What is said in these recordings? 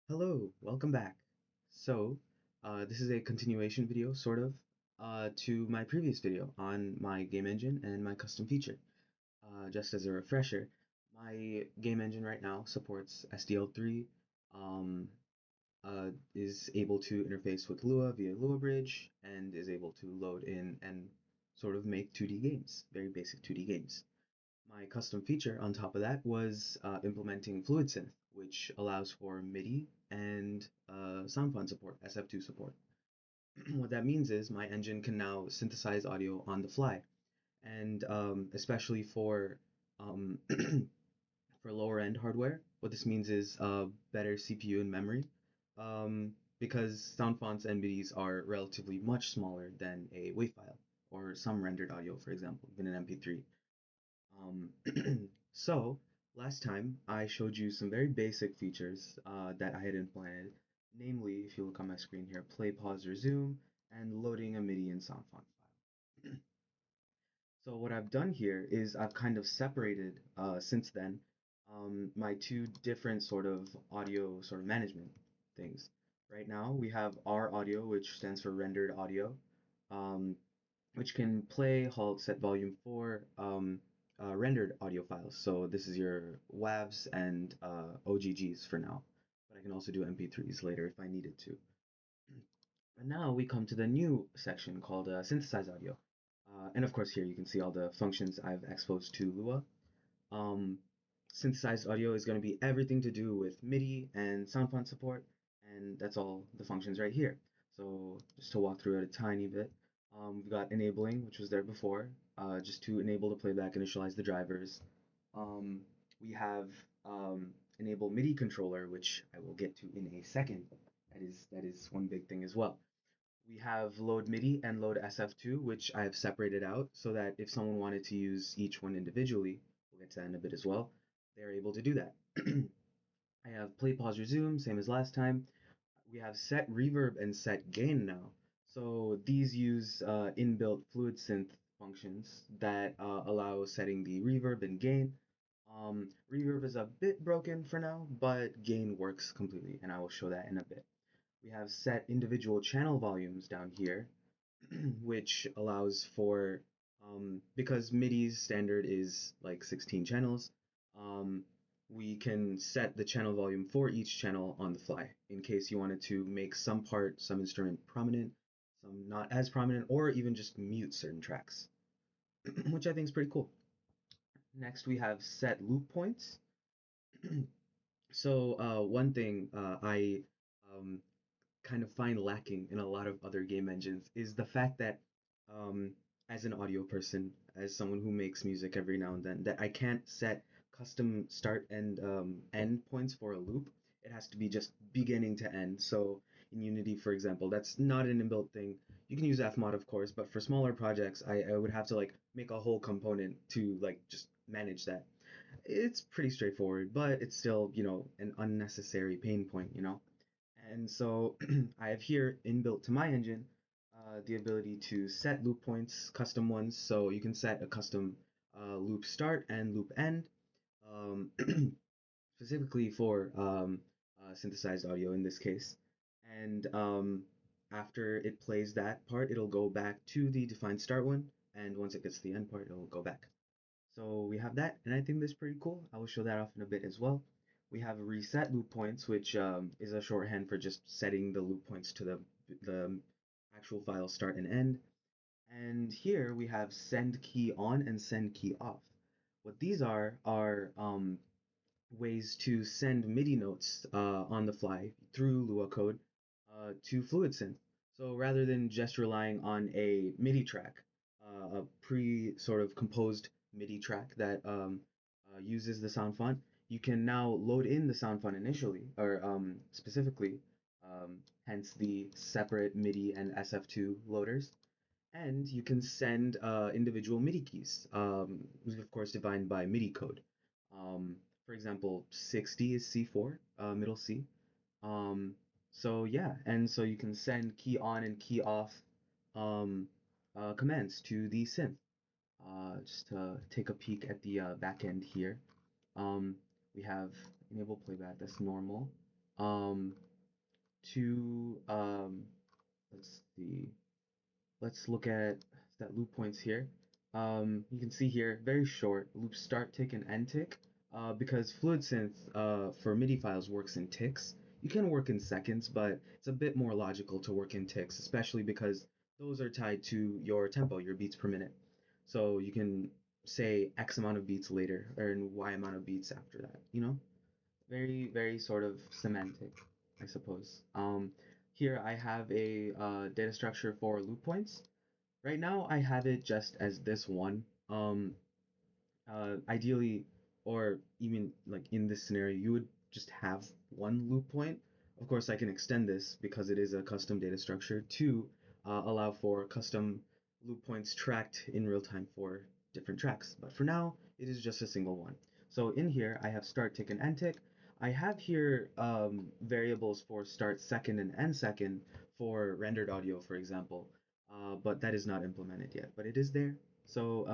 Hello, welcome back. This is a continuation video, sort of, to my previous video on my game engine and my custom feature. Just as a refresher, my game engine right now supports SDL3, um, is able to interface with Lua via Lua Bridge, and is able to load in and sort of make 2D games, very basic 2D games. My custom feature on top of that was implementing FluidSynth, which allows for MIDI and sound font support, SF2 support. What that means is my engine can now synthesize audio on the fly, and especially um, for lower end hardware, what this means is better CPU and memory, because sound fonts and MIDIs are relatively much smaller than a WAV file or some rendered audio, for example, even an MP3. Um, so, last time I showed you some very basic features that I had implemented, namely, if you look on my screen here, play, pause, resume, and loading a MIDI and sound font file. So what I've done here is I've kind of separated, since then, my two different sort of audio sort of management things. Right now, we have R audio, which stands for rendered audio, um, which can play, halt, set volume for rendered audio files. So this is your WAVs and OGGs for now, but I can also do MP3s later if I needed to. And now we come to the new section called synthesize audio. And of course here you can see all the functions I've exposed to Lua. Um, Synthesized audio is going to be everything to do with MIDI and sound font support, and that's all the functions right here. So just to walk through it a tiny bit, we've got enabling, which was there before, just to enable the playback, initialize the drivers. Um, we have enable MIDI controller, which I will get to in a second. That is one big thing as well. We have load MIDI and load SF2, which I have separated out so that if someone wanted to use each one individually, we'll get to that in a bit as well, they're able to do that. I have play, pause, resume, same as last time. We have set reverb and set gain now. So these use inbuilt fluid synth functions that allow setting the reverb and gain. Reverb is a bit broken for now, but gain works completely, and I will show that in a bit. We have set individual channel volumes down here, which allows for, because MIDI's standard is like 16 channels, um, we can set the channel volume for each channel on the fly in case you wanted to make some part, some instrument prominent, some not as prominent, or even just mute certain tracks, which I think is pretty cool. Next, we have set loop points. So, one thing I um, kind of find lacking in a lot of other game engines is the fact that, um, as an audio person, as someone who makes music every now and then, that I can't set custom start and end points for a loop. It has to be just beginning to end. So in Unity, for example, that's not an inbuilt thing. You can use Fmod, of course, but for smaller projects, I would have to like make a whole component to like just manage that. It's pretty straightforward, but it's still, an unnecessary pain point. And so I have here inbuilt to my engine the ability to set loop points, custom ones. So you can set a custom loop start and loop end, um, specifically for synthesized audio in this case. And after it plays that part, it'll go back to the defined start one. And once it gets to the end part, it'll go back. So we have that, and I think that's pretty cool. I will show that off in a bit as well. We have reset loop points, which is a shorthand for just setting the loop points to the actual file start and end. And here we have send key on and send key off. What these are ways to send MIDI notes on the fly through Lua code to FluidSynth. So rather than just relying on a MIDI track, a pre sort of composed MIDI track that uses the sound font, you can now load in the sound font initially, or specifically, hence the separate MIDI and SF2 loaders, and you can send individual MIDI keys, of course defined by MIDI code. Um, for example, 60 is C4, middle C. Um, so yeah, and so you can send key on and key off um, commands to the synth. Just to take a peek at the back end here, um, we have enable playback, that's normal. um, to let's see, let's look at that loop points here. You can see here, very short, loop start tick and end tick. Because FluidSynth for MIDI files works in ticks. You can work in seconds, but it's a bit more logical to work in ticks, especially because those are tied to your tempo, your beats per minute. So you can say X amount of beats later, or Y amount of beats after that, you know? Very, very sort of semantic, I suppose. Here I have a data structure for loop points. Right now, I have it just as this one. Ideally, or even like in this scenario, you would just have one loop point. Of course, I can extend this because it is a custom data structure to allow for custom loop points tracked in real time for different tracks. But for now, it is just a single one. So in here, I have start tick and end tick. I have here variables for start second and end second for rendered audio, for example, but that is not implemented yet. But it is there. So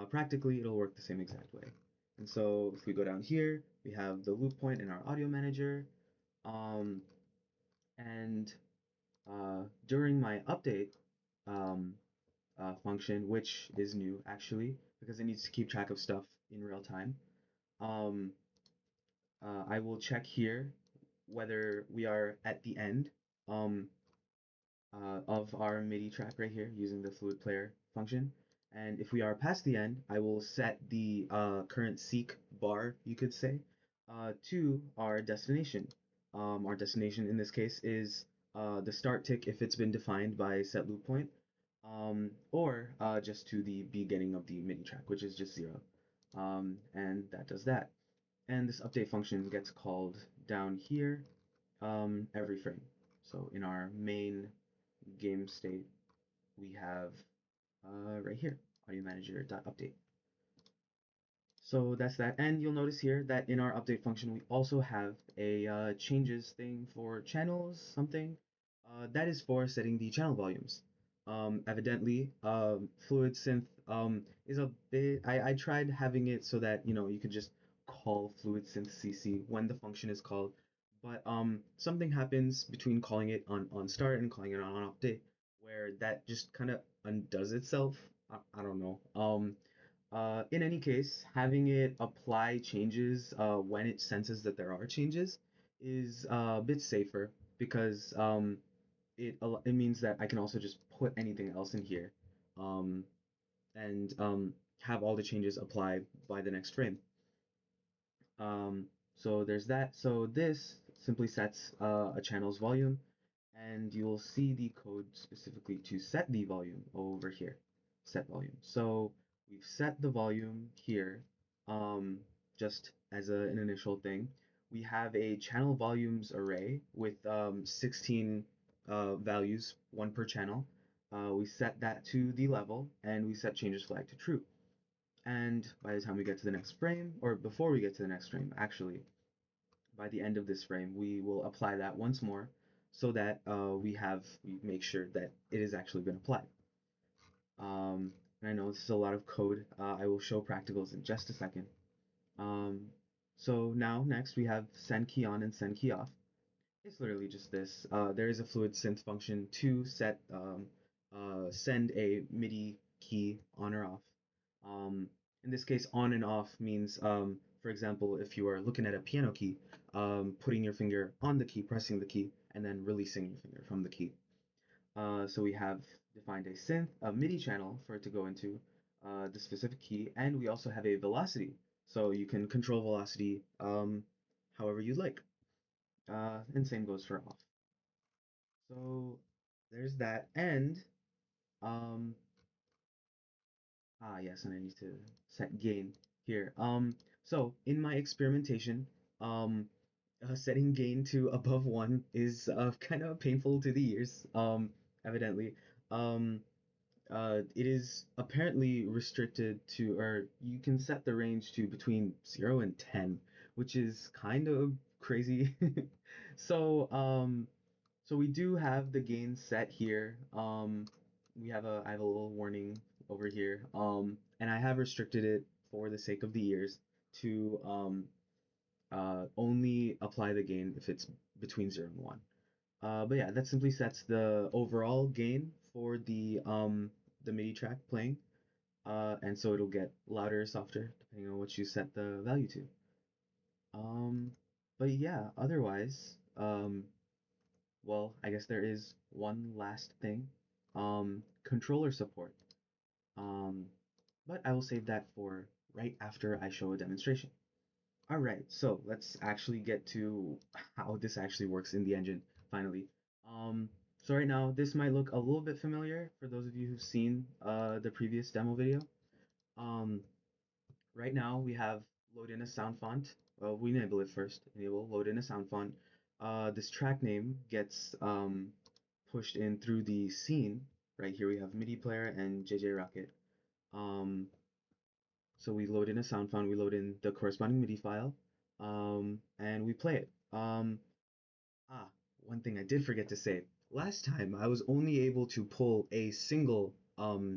practically, it'll work the same exact way. And so if we go down here, we have the loop point in our audio manager. Um, and during my update um, function, which is new actually, because it needs to keep track of stuff in real time, um, I will check here whether we are at the end. Um, of our MIDI track right here using the fluid player function. And if we are past the end, I will set the current seek bar, you could say, to our destination. Our destination in this case is the start tick if it's been defined by set loop point, or just to the beginning of the MIDI track, which is just 0. And that does that. And this update function gets called down here every frame. So in our main game state, we have right here, audio manager.update. So that's that. And you'll notice here that in our update function, we also have a changes thing for channels, something. That is for setting the channel volumes. Evidently, Fluid Synth is a bit, I tried having it so that, you could just call Fluid Synth CC when the function is called. But something happens between calling it on start and calling it on update, where that just kind of undoes itself. I don't know. In any case, having it apply changes when it senses that there are changes is a bit safer because it means that I can also just put anything else in here um, and have all the changes apply by the next frame. So there's that. So this simply sets a channel's volume, and you'll see the code specifically to set the volume over here, set volume. So we've set the volume here um, just as an initial thing. We have a channel volumes array with 16 values, one per channel. We set that to the level, and we set changes flag to true. And by the time we get to the next frame, or before we get to the next frame, actually, by the end of this frame, we will apply that once more so that we make sure that it has actually been applied. And I know this is a lot of code. I will show practicals in just a second. Um, so now next we have send key on and send key off. It's literally just this. There is a fluid synth function to send a MIDI key on or off. Um, in this case, on and off means, for example, if you are looking at a piano key, putting your finger on the key, pressing the key, and then releasing your finger from the key. So we have defined a MIDI channel for it to go into the specific key, and we also have a velocity. So you can control velocity however you like. And same goes for off. So there's that. And um, yes, and I need to set gain here. So in my experimentation, um, setting gain to above 1 is kind of painful to the ears, evidently. Um, it is apparently restricted to, or you can set the range to between 0 and 10, which is kind of crazy. So, so we do have the gain set here. I have a little warning over here. And I have restricted it for the sake of the ears to only apply the gain if it's between 0 and 1. But yeah, that simply sets the overall gain for the MIDI track playing. And so it'll get louder or softer depending on what you set the value to. Um, but yeah, otherwise, well, I guess there is one last thing, controller support. Um, but I will save that for right after I show a demonstration. All right, so let's actually get to how this actually works in the engine, finally. Um, so right now, this might look a little bit familiar for those of you who've seen the previous demo video. Um, right now, we have load in a sound font. We enable it first. Enable load in a sound font. This track name gets pushed in through the scene. Right here, we have MIDI player and JJ Rocket. Um, so we load in a sound font, we load in the corresponding MIDI file, and we play it. Ah, one thing I did forget to say. Last time I was only able to pull a single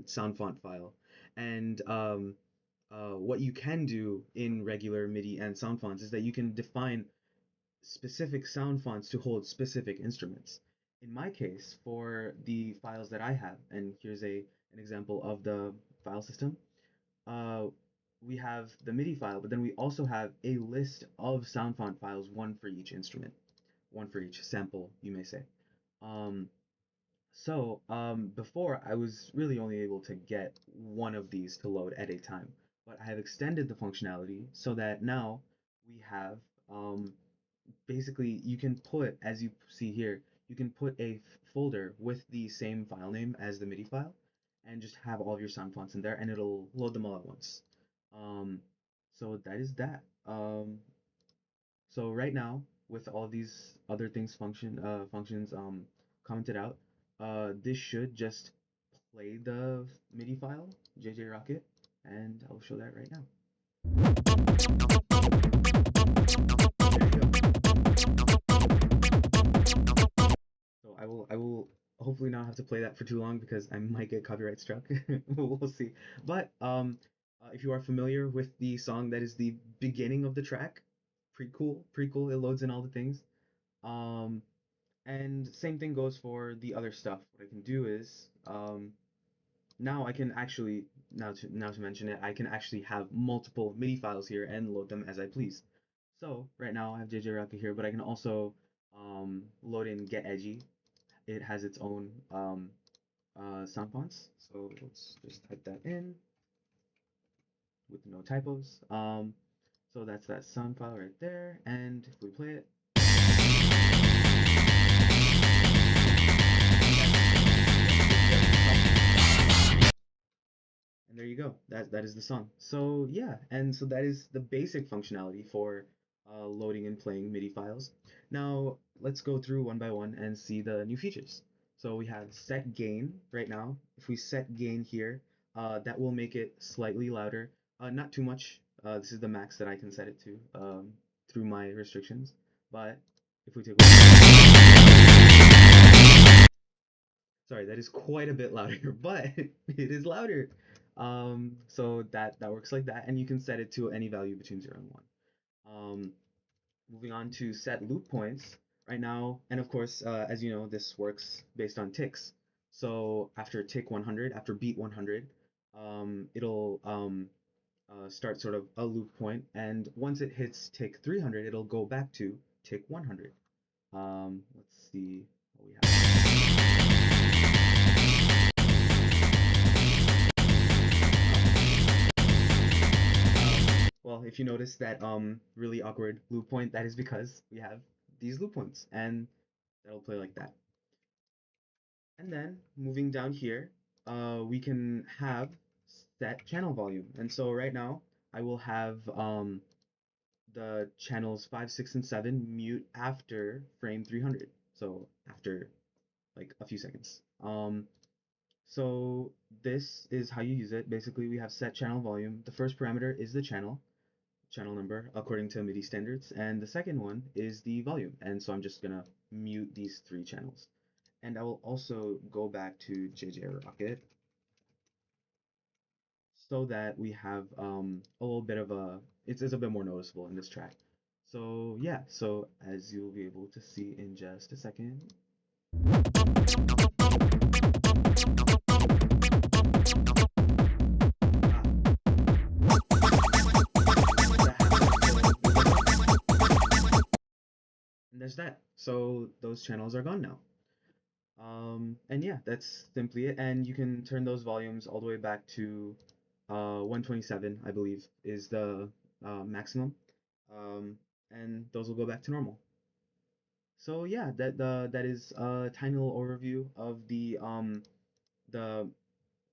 sound font file, and what you can do in regular MIDI and sound fonts is that you can define specific sound fonts to hold specific instruments. In my case, for the files that I have, and here's an example of the file system, uh, we have the MIDI file, but then we also have a list of sound font files, one for each instrument, one for each sample, you may say. Um, Before I was really only able to get one of these to load at a time, but I have extended the functionality so that now we have basically you can put, as you see here, you can put a folder with the same file name as the MIDI file and just have all of your sound fonts in there and it'll load them all at once. Um, so that is that. So right now, with all these other things functions commented out, this should just play the MIDI file, JJ Rocket, and I'll show that right now. There you go. So I will hopefully not have to play that for too long because I might get copyright struck. We'll see. But if you are familiar with the song that is the beginning of the track, pretty cool, pretty cool. It loads in all the things. Um, and same thing goes for the other stuff. What I can do is now I can actually now to mention it, I can actually have multiple MIDI files here and load them as I please. So right now I have JJ Rocket here, but I can also load in Get Edgy. It has its own sound fonts. So let's just type that in with no typos. So that's that sound file right there. And if we play it, and there you go. That is the song. So yeah, and so that is the basic functionality for loading and playing MIDI files. Now let's go through one by one and see the new features. So we have set gain right now. If we set gain here, that will make it slightly louder. Not too much. This is the max that I can set it to through my restrictions. But if we take sorry, that is quite a bit louder, but it is louder. So that works like that, and you can set it to any value between 0 and 1. Um, Moving on to set loop points right now, and of course, as you know, this works based on ticks. So after tick 100, after beat 100, it'll start sort of a loop point, and once it hits tick 300, it'll go back to tick 100. Let's see what we have. Well, if you notice that really awkward loop point, that is because we have these loop points, and that'll play like that. And then moving down here, we can have set channel volume. And so right now, I will have the channels 5, 6, and 7 mute after frame 300. So after like a few seconds. So this is how you use it. Basically, we have set channel volume. The first parameter is the channel number according to MIDI standards, and the second one is the volume. And so I'm just gonna mute these three channels. And I will also go back to JJ Rocket so that we have a little bit of it's a bit more noticeable in this track. So yeah, so as you'll be able to see in just a second, ah, that happens to the drum, and there's that. So those channels are gone now. And yeah, that's simply it. And you can turn those volumes all the way back to 127, I believe, is the maximum. Um, and those will go back to normal. So yeah, that is a tiny little overview of the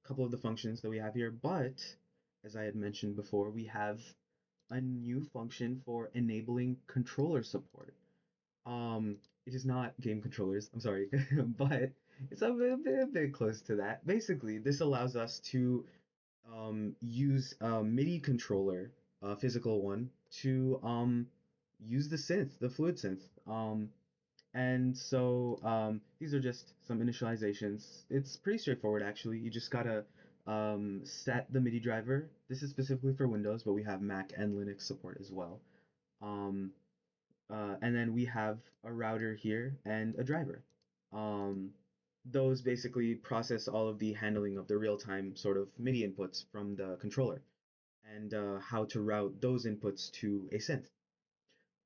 couple of the functions that we have here. But as I had mentioned before, we have a new function for enabling controller support. Um, it is not game controllers, I'm sorry, but it's a bit close to that. Basically, this allows us to use a MIDI controller, a physical one, to use the synth, the fluid synth. And so these are just some initializations. It's pretty straightforward actually. You just gotta set the MIDI driver. This is specifically for Windows, but we have Mac and Linux support as well. Um, and then we have a router here and a driver. Um, those basically process all of the handling of the real-time sort of MIDI inputs from the controller and how to route those inputs to a synth.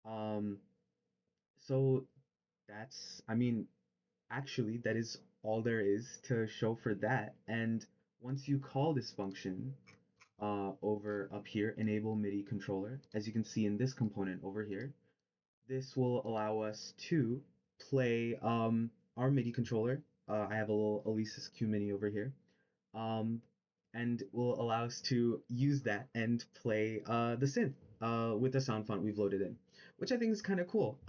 Um, so I mean, actually, that is all there is to show for that. And once you call this function over up here, enable MIDI controller, as you can see in this component over here, this will allow us to play our MIDI controller. I have a little Alesis Q Mini over here, um, and will allow us to use that and play the synth with the sound font we've loaded in, which I think is kind of cool.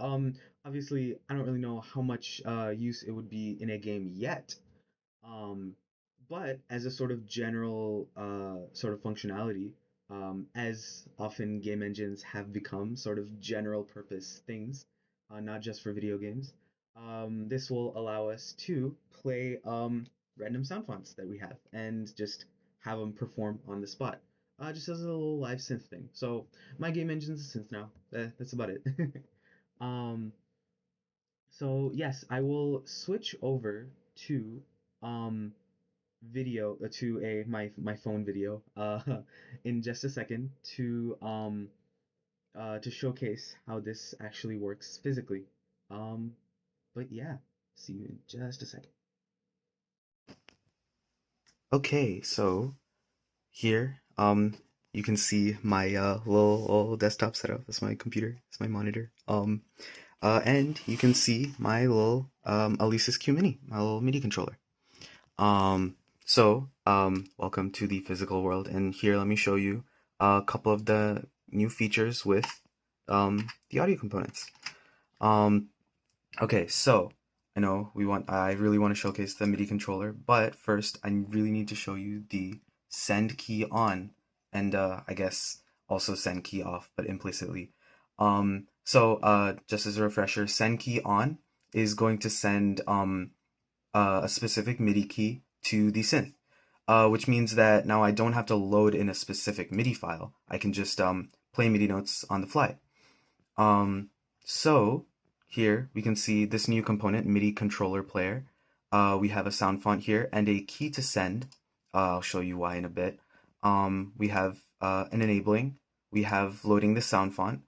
Obviously, I don't really know how much use it would be in a game yet, um, but as a sort of general sort of functionality, as often game engines have become sort of general purpose things, not just for video games, this will allow us to play random sound fonts that we have and just have them perform on the spot. Just as a little live synth thing. So my game engine's a synth now. That's about it. um, so yes, I will switch over to um, video to a my phone video in just a second to showcase how this actually works physically. Um, but yeah, see you in just a second. Okay, so here you can see my little desktop setup. That's my computer. That's my monitor. And you can see my little Alesis Q Mini, my little MIDI controller. Welcome to the physical world, and here let me show you a couple of the new features with the audio components. Um, okay, so I really want to showcase the MIDI controller, but first I really need to show you the send key on, and I guess also send key off, but implicitly. Just as a refresher, send key on is going to send a specific MIDI key to the synth, which means that now I don't have to load in a specific MIDI file. I can just play MIDI notes on the fly. Um, so here we can see this new component, MIDI controller player. We have a sound font here and a key to send. I'll show you why in a bit. We have an enabling. We have loading the sound font.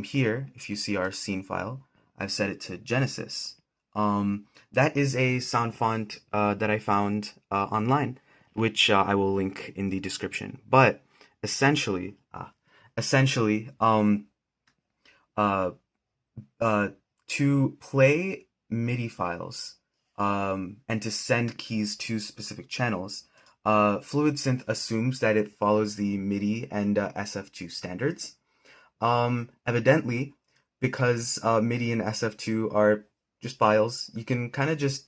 Here, if you see our scene file, I've set it to Genesis. That is a sound font that I found online, which I will link in the description. But essentially, essentially, uh, to play MIDI files and to send keys to specific channels, Fluid Synth assumes that it follows the MIDI and SF2 standards. Evidently, because MIDI and SF2 are just files, you can kind of just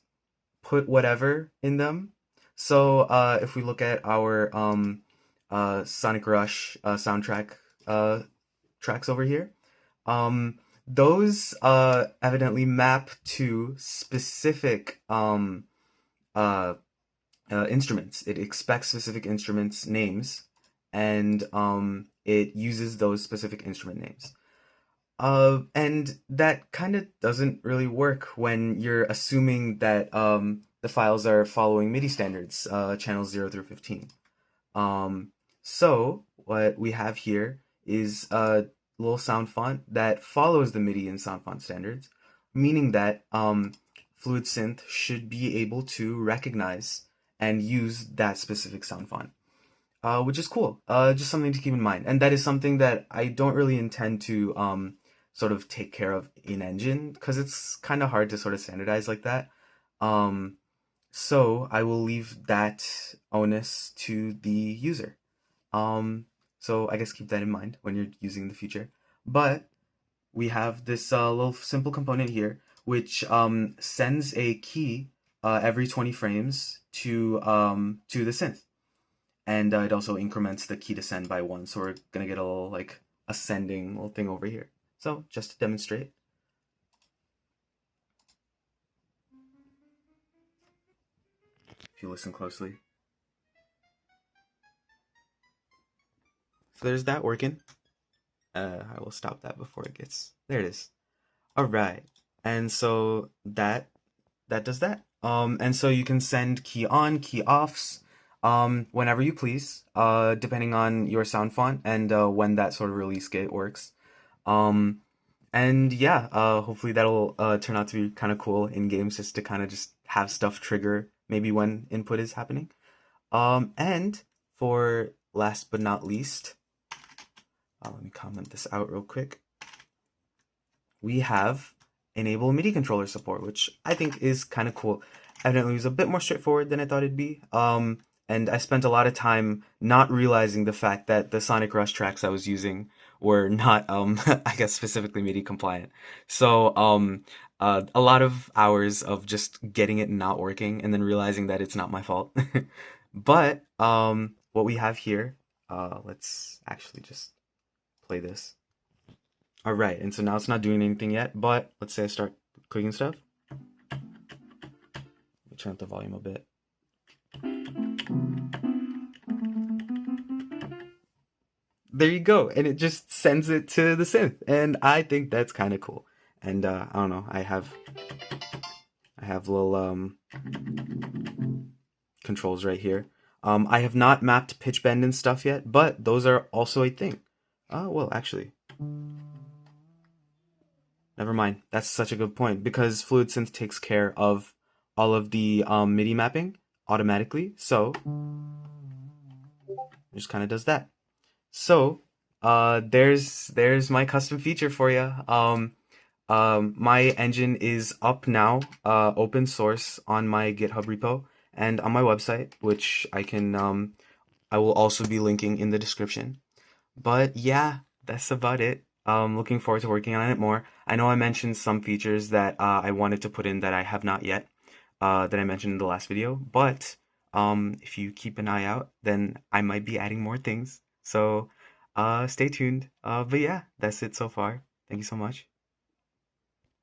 put whatever in them. So if we look at our Sonic Rush soundtrack tracks over here, those evidently map to specific instruments. It expects specific instruments names, and it uses those specific instrument names. And that kind of doesn't really work when you're assuming that the files are following MIDI standards, channels 0 through 15. Um, so what we have here is a little sound font that follows the MIDI and sound font standards, meaning that Fluid Synth should be able to recognize and use that specific sound font, which is cool. Just something to keep in mind, and that is something that I don't really intend to sort of take care of in Engine because it's kind of hard to sort of standardize like that. Um, so I will leave that onus to the user. Um, so I guess keep that in mind when you're using in the future. But we have this little simple component here, which sends a key every 20 frames to the synth, and it also increments the key to send by 1. So we're gonna get a little like ascending little thing over here. So just to demonstrate, if you listen closely, so there's that working. I will stop that before it gets there. It is. All right, and so that does that. And so you can send key on, key offs, whenever you please, depending on your sound font and when that sort of release gate works. Um, and yeah, hopefully that'll turn out to be kind of cool in games, just to kind of just have stuff trigger maybe when input is happening. And for last but not least, let me comment this out real quick. We have enable MIDI controller support, which I think is kind of cool. Evidently, it was a bit more straightforward than I thought it'd be. And I spent a lot of time not realizing the fact that the Sonic Rush tracks I was using were not, I guess, specifically MIDI compliant. So, a lot of hours of just getting it not working and then realizing that it's not my fault. But, what we have here, let's actually just play this. All right, and so now it's not doing anything yet, but let's say I start clicking stuff. Let me turn up the volume a bit. There you go, and it just sends it to the synth, and I think that's kind of cool. And I don't know, I have little controls right here. I have not mapped pitch bend and stuff yet, but those are also a thing. Well, actually, never mind. That's such a good point because Fluid Synth takes care of all of the MIDI mapping automatically, so it just kind of does that. So, there's my custom feature for you. My engine is up now, open source on my GitHub repo and on my website, which I will also be linking in the description. But yeah, that's about it. Looking forward to working on it more. I know I mentioned some features that I wanted to put in that I have not yet, that I mentioned in the last video. But if you keep an eye out, then I might be adding more things. So stay tuned. But yeah, that's it so far. Thank you so much.